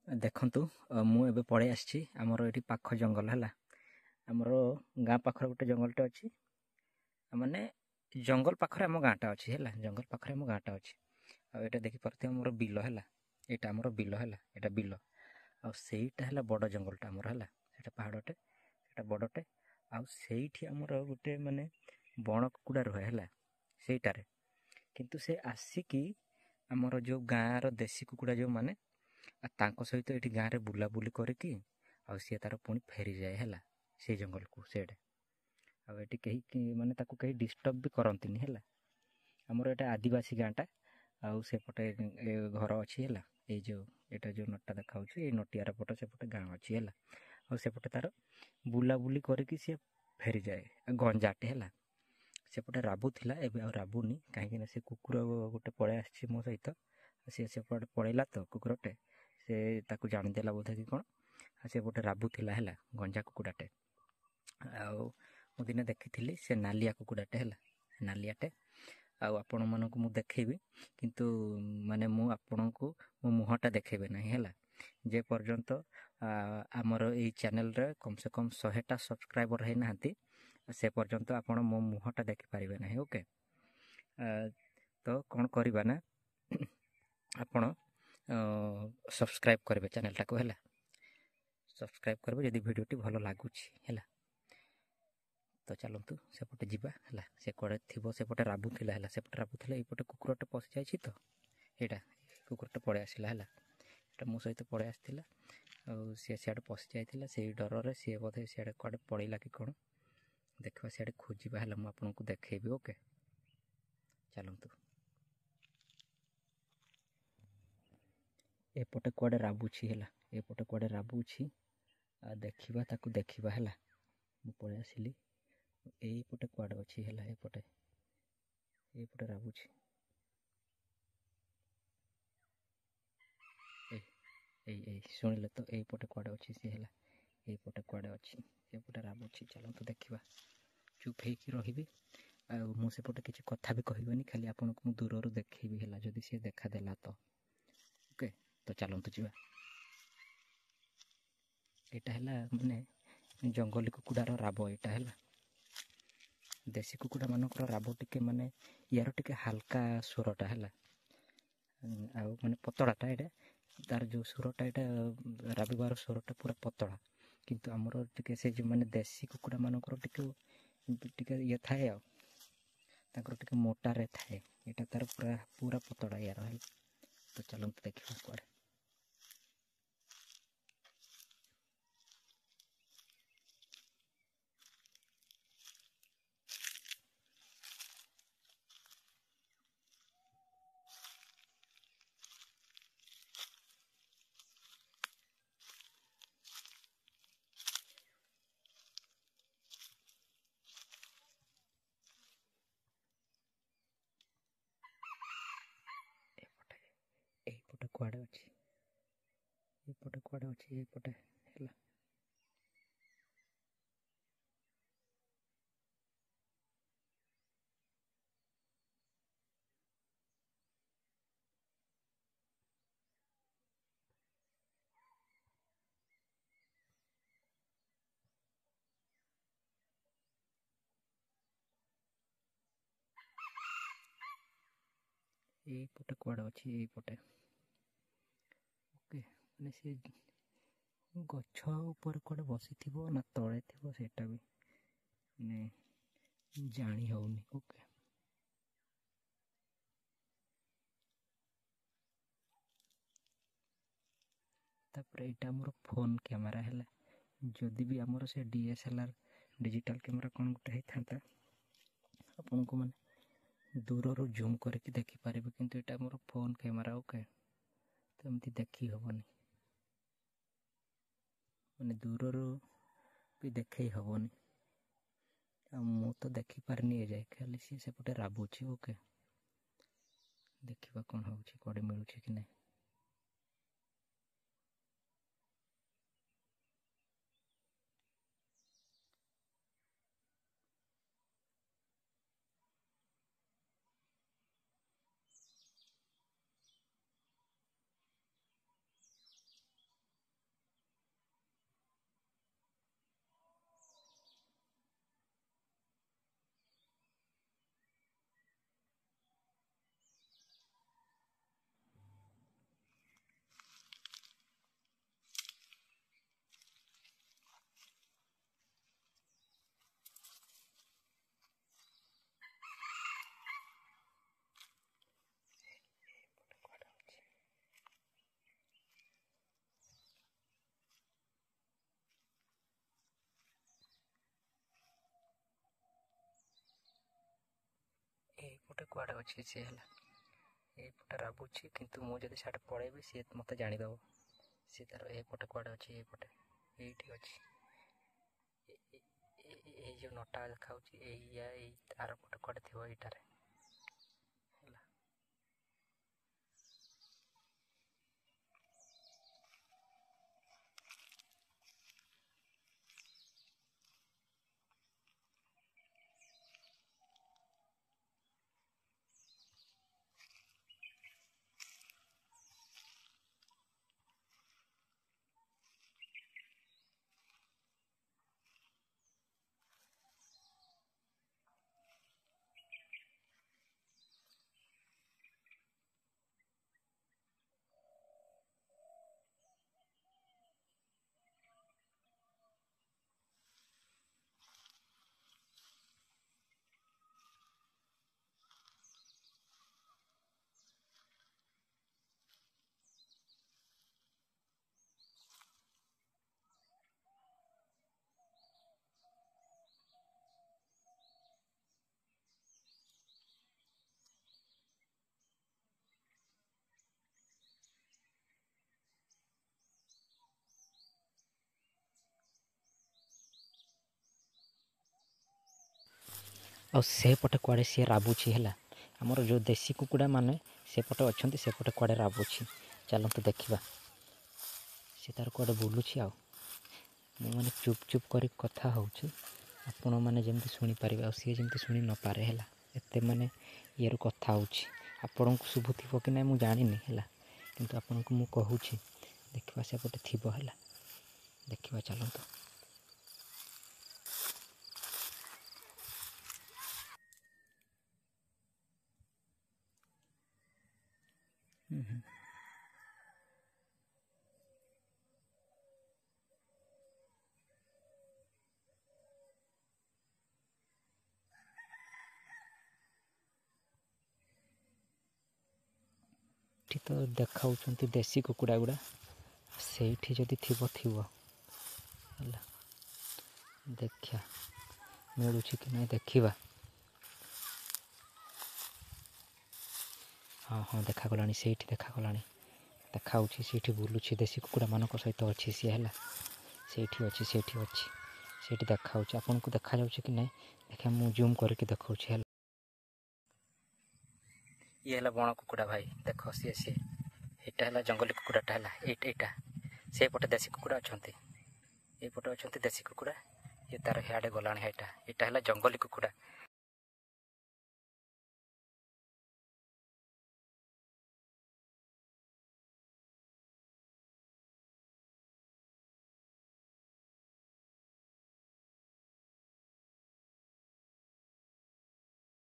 ଦେଖନ୍ତୁ ମୁଁ ଏବେ ପଳେଇ ଆସିଛି ଆମର ଏଠି ପାଖ ଜଙ୍ଗଲ ହେଲା। ଆମର ଗାଁ ପାଖରେ ଗୋଟେ ଜଙ୍ଗଲଟେ ଅଛି, ମାନେ ଜଙ୍ଗଲ ପାଖରେ ଆମ ଗାଁଟା ଅଛି ହେଲା। ଜଙ୍ଗଲ ପାଖରେ ଆମ ଗାଁଟା ଅଛି। ଆଉ ଏଇଟା ଦେଖିପାରୁଥିବେ ଆମର ବିଲ ହେଲା। ଏଇଟା ଆମର ବିଲ ହେଲା, ଏଇଟା ବିଲ। ଆଉ ସେଇଟା ହେଲା ବଡ଼ ଜଙ୍ଗଲଟା ଆମର ହେଲା। ସେଇଟା ପାହାଡ଼ଟେ, ସେଇଟା ବଡ଼ଟେ। ଆଉ ସେଇଠି ଆମର ଗୋଟେ ମାନେ ବଣ କୁକୁଡ଼ା ରୁହେ ହେଲା ସେଇଟାରେ। କିନ୍ତୁ ସେ ଆସିକି ଆମର ଯେଉଁ ଗାଁର ଦେଶୀ କୁକୁଡ଼ା ଯେଉଁମାନେ, ଆଉ ତାଙ୍କ ସହିତ ଏଠି ଗାଁରେ ବୁଲାବୁଲି କରିକି ଆଉ ସିଏ ତାର ପୁଣି ଫେରିଯାଏ ହେଲା ସେଇ ଜଙ୍ଗଲକୁ ସିଆଡ଼େ। ଆଉ ଏଠି କେହି ମାନେ ତାକୁ କେହି ଡିଷ୍ଟର୍ବ ବି କରନ୍ତିନି ହେଲା। ଆମର ଏଇଟା ଆଦିବାସୀ ଗାଁଟା। ଆଉ ସେପଟେ ଘର ଅଛି ହେଲା। ଏଇଟା ଯେଉଁ ନଟଟା ଦେଖାଉଛି, ଏଇ ନଟିଆର ପଟ ସେପଟେ ଗାଁ ଅଛି ହେଲା। ଆଉ ସେପଟେ ତାର ବୁଲାବୁଲି କରିକି ସିଏ ଫେରିଯାଏ। ଗଞ୍ଜାଟେ ହେଲା। ସେପଟେ ରାବୁଥିଲା, ଏବେ ଆଉ ରାବୁନି, କାହିଁକିନା ସେ କୁକୁର ଗୋଟେ ପଳେଇ ଆସିଛି ମୋ ସହିତ। ସିଏ ସେପଟେ ପଳେଇଲା ତ କୁକୁରଟେ, ସେ ତାକୁ ଜାଣିଦେଲା ବୋଧେ କି କ'ଣ, ଆଉ ସେପଟେ ରାବୁଥିଲା ହେଲା, ଗଞ୍ଜା କୁକୁଡ଼ାଟେ। ଆଉ ମୁଁ ଦିନେ ଦେଖିଥିଲି ସେ ନାଲିଆ କୁକୁଡ଼ାଟେ ହେଲା, ନାଲିଆଟେ। ଆଉ ଆପଣମାନଙ୍କୁ ମୁଁ ଦେଖେଇବି, କିନ୍ତୁ ମାନେ ମୁଁ ଆପଣଙ୍କୁ ମୋ ମୁହଁଟା ଦେଖେଇବି ନାହିଁ ହେଲା। ଯେ ପର୍ଯ୍ୟନ୍ତ ଆମର ଏଇ ଚ୍ୟାନେଲରେ କମ୍ ସେ କମ୍ 100ଟା ସବସ୍କ୍ରାଇବର୍ ହେଇନାହାନ୍ତି, ସେ ପର୍ଯ୍ୟନ୍ତ ଆପଣ ମୋ ମୁହଁଟା ଦେଖିପାରିବେ ନାହିଁ। ଓକେ, ତ କ'ଣ କରିବା ନା, ଆପଣ ସବସ୍କ୍ରାଇବ୍ କରିବେ ଚ୍ୟାନେଲଟାକୁ ହେଲା। ସବସ୍କ୍ରାଇବ୍ କରିବେ ଯଦି ଭିଡ଼ିଓଟି ଭଲ ଲାଗୁଛି ହେଲା। ତ ଚାଲନ୍ତୁ ସେପଟେ ଯିବା ହେଲା। ସେ କୁଆଡ଼େ ଥିବ, ସେପଟେ ରାବୁଥିଲା ହେଲା, ସେପଟେ ରାବୁଥିଲା। ଏଇପଟେ କୁକୁରଟେ ପଶିଯାଇଛି ତ, ଏଇଟା କୁକୁରଟେ ପଳେଇ ଆସିଲା ହେଲା। ଏଇଟା ମୋ ସହିତ ପଳେଇ ଆସିଥିଲା। ଆଉ ସିଏ ସିଆଡ଼େ ପଶି ଯାଇଥିଲା, ସେଇ ଡରରେ ସିଏ ବୋଧେ ସିଆଡ଼େ କୁଆଡ଼େ ପଳେଇଲା କି କ'ଣ। ଦେଖିବା ସିଆଡ଼େ ଖୋଜିବା ହେଲା, ମୁଁ ଆପଣଙ୍କୁ ଦେଖେଇବି। ଓକେ, ଚାଲନ୍ତୁ। ଏପଟେ କୁଆଡ଼େ ରାବୁଛି ହେଲା, ଏପଟେ କୁଆଡ଼େ ରାବୁଛି। ଆଉ ଦେଖିବା, ତାକୁ ଦେଖିବା ହେଲା। ମୁଁ ପଳେଇ ଆସିଲି, ଏଇପଟେ କୁଆଡ଼େ ଅଛି ହେଲା। ଏଇପଟେ ରାବୁଛି। ଏଇ ଶୁଣିଲେ ତ, ଏଇପଟେ କୁଆଡ଼େ ଅଛି ସିଏ ହେଲା। ଏଇପଟେ କୁଆଡ଼େ ଅଛି, ଏପଟେ ରାବୁଛି। ଚାଲନ୍ତୁ ଦେଖିବା। ଚୁପ୍ ହେଇକି ରହିବି, ଆଉ ମୁଁ ସେପଟେ କିଛି କଥା ବି କହିବିନି, ଖାଲି ଆପଣଙ୍କୁ ମୁଁ ଦୂରରୁ ଦେଖେଇବି ହେଲା, ଯଦି ସିଏ ଦେଖାଦେଲା ତ। ଓକେ, ତ ଚାଲନ୍ତୁ ଯିବା। ଏଇଟା ହେଲା ମାନେ ଜଙ୍ଗଲୀ କୁକୁଡ଼ାର ରାବ ଏଇଟା ହେଲା। ଦେଶୀ କୁକୁଡ଼ାମାନଙ୍କର ରାବ ଟିକେ ମାନେ ୟାର ଟିକେ ହାଲକା ସ୍ୱରଟା ହେଲା। ଆଉ ମାନେ ପତଳାଟା, ଏଇଟା ତାର ଯେଉଁ ସ୍ୱରଟା, ଏଇଟା ରାବିବାର ସ୍ୱରଟା ପୁରା ପତଳା। କିନ୍ତୁ ଆମର ଟିକେ ସେ ଯେଉଁମାନେ ଦେଶୀ କୁକୁଡ଼ାମାନଙ୍କର ଟିକେ ଇଏ ଥାଏ, ଆଉ ତାଙ୍କର ଟିକେ ମୋଟାରେ ଥାଏ। ଏଇଟା ତାର ପୁରା ପତଳା ୟାର ହେଲା। ତ ଚାଲନ୍ତୁ ଦେଖିବା କୁଆଡ଼େ। ଏଇପଟେ କୁଆଡ଼େ ଅଛି, ଏଇପଟେ ହେଲା। ଏଇପଟେ କୁଆଡ଼େ ଅଛି, ଏଇପଟେ। ଓକେ, ମାନେ ସେ ଗଛ ଉପରେ କୁଆଡ଼େ ବସିଥିବ ନା ତଳେ ଥିବ, ସେଇଟା ବି ମାନେ ଜାଣି ହେଉନି। ଓକେ, ତାପରେ ଏଇଟା ଆମର ଫୋନ୍ କ୍ୟାମେରା ହେଲା। ଯଦି ବି ଆମର ସେ DSLR ଡିଜିଟାଲ୍ କ୍ୟାମେରା କ'ଣ ଗୋଟେ ହେଇଥାନ୍ତା, ଆପଣଙ୍କୁ ମାନେ ଦୂରରୁ ଜୁମ୍ କରିକି ଦେଖିପାରିବେ, କିନ୍ତୁ ଏଇଟା ଆମର ଫୋନ୍ କ୍ୟାମେରା। ଓକେ, ତ ଏମିତି ଦେଖି ହେବନି, ମାନେ ଦୂରରୁ ବି ଦେଖେଇ ହେବନି। ଆଉ ମୁଁ ତ ଦେଖିପାରିନି ଏଯାଏ, ଖାଲି ସିଏ ସେପଟେ ରାବୁଛି। ଓକେ, ଦେଖିବା କ'ଣ ହେଉଛି, କୁଆଡ଼େ ମିଳୁଛି କି ନାହିଁ। ଏଇପଟେ କୁଆଡ଼େ ଅଛି ସିଏ ହେଲା, ଏଇପଟେ ରାବୁଛି, କିନ୍ତୁ ମୁଁ ଯଦି ସିଆଡ଼େ ପଳେଇବି ସିଏ ମୋତେ ଜାଣିଦେବ। ସିଏ ତାର ଏଇପଟେ କୁଆଡ଼େ ଅଛି, ଏଇପଟେ ଏଇଠି ଅଛି, ଏଇ ଯେଉଁ ନଟା ଦେଖାଉଛି ଏଇ ଆର ପଟେ କୁଆଡ଼େ ଥିବ ଏଇଟାରେ ହେଲା। ଆଉ ସେପଟେ କୁଆଡ଼େ ସିଏ ରାବୁଛି ହେଲା। ଆମର ଯେଉଁ ଦେଶୀ କୁକୁଡ଼ା ମାନେ ସେପଟେ ଅଛନ୍ତି, ସେପଟେ କୁଆଡ଼େ ରାବୁଛି। ଚାଲନ୍ତୁ ଦେଖିବା। ସେ ତାର କୁଆଡ଼େ ବୁଲୁଛି। ଆଉ ମୁଁ ମାନେ ଚୁପ୍ ଚୁପ୍ କରି କଥା ହେଉଛି, ଆପଣମାନେ ଯେମିତି ଶୁଣିପାରିବେ, ଆଉ ସିଏ ଯେମିତି ଶୁଣି ନପାରେ ହେଲା। ଏତେ ମାନେ ଇଏରୁ କଥା ହେଉଛି। ଆପଣଙ୍କୁ ଶୁଭୁଥିବ କି ନାହିଁ ମୁଁ ଜାଣିନି ହେଲା, କିନ୍ତୁ ଆପଣଙ୍କୁ ମୁଁ କହୁଛି। ଦେଖିବା ସେପଟେ ଥିବ ହେଲା, ଦେଖିବା ଚାଲନ୍ତୁ। ଏଠି ତ ଦେଖାଉଛନ୍ତି ଦେଶୀ କୁକୁଡ଼ା ଗୁଡ଼ା, ସେଇଠି ଯଦି ଥିବ ହେଲା। ଦେଖିବା ମିଳୁଛି କି ନାହିଁ ଦେଖିବା। ହଁ ଦେଖାଗଲାଣି, ସେଇଠି ଦେଖାଗଲାଣି। ଦେଖାଉଛି ସେଇଠି ବୁଲୁଛି, ଦେଶୀ କୁକୁଡ଼ାମାନଙ୍କ ସହିତ ଅଛି ସିଏ ହେଲା। ସେଇଠି ଅଛି ସେଇଠି ଦେଖାଉଛି। ଆପଣଙ୍କୁ ଦେଖାଯାଉଛି କି ନାହିଁ ଦେଖିବା, ମୁଁ ଜୁମ୍ କରିକି ଦେଖାଉଛି ହେଲା। ଇଏ ହେଲା ବଣ କୁକୁଡ଼ା ଭାଇ, ଦେଖ ସିଏ ଏଇଟା ହେଲା ଜଙ୍ଗଲୀ କୁକୁଡ଼ାଟା ହେଲା। ଏଇଟା ସେଇପଟେ ଦେଶୀ କୁକୁଡ଼ା ଅଛନ୍ତି, ଏଇପଟେ ଅଛନ୍ତି ଦେଶୀ କୁକୁଡ଼ା। ଇଏ ତାର ହିଆଡ଼େ ଗଲାଣି। ଏଇଟା ହେଲା ଜଙ୍ଗଲୀ କୁକୁଡ଼ା।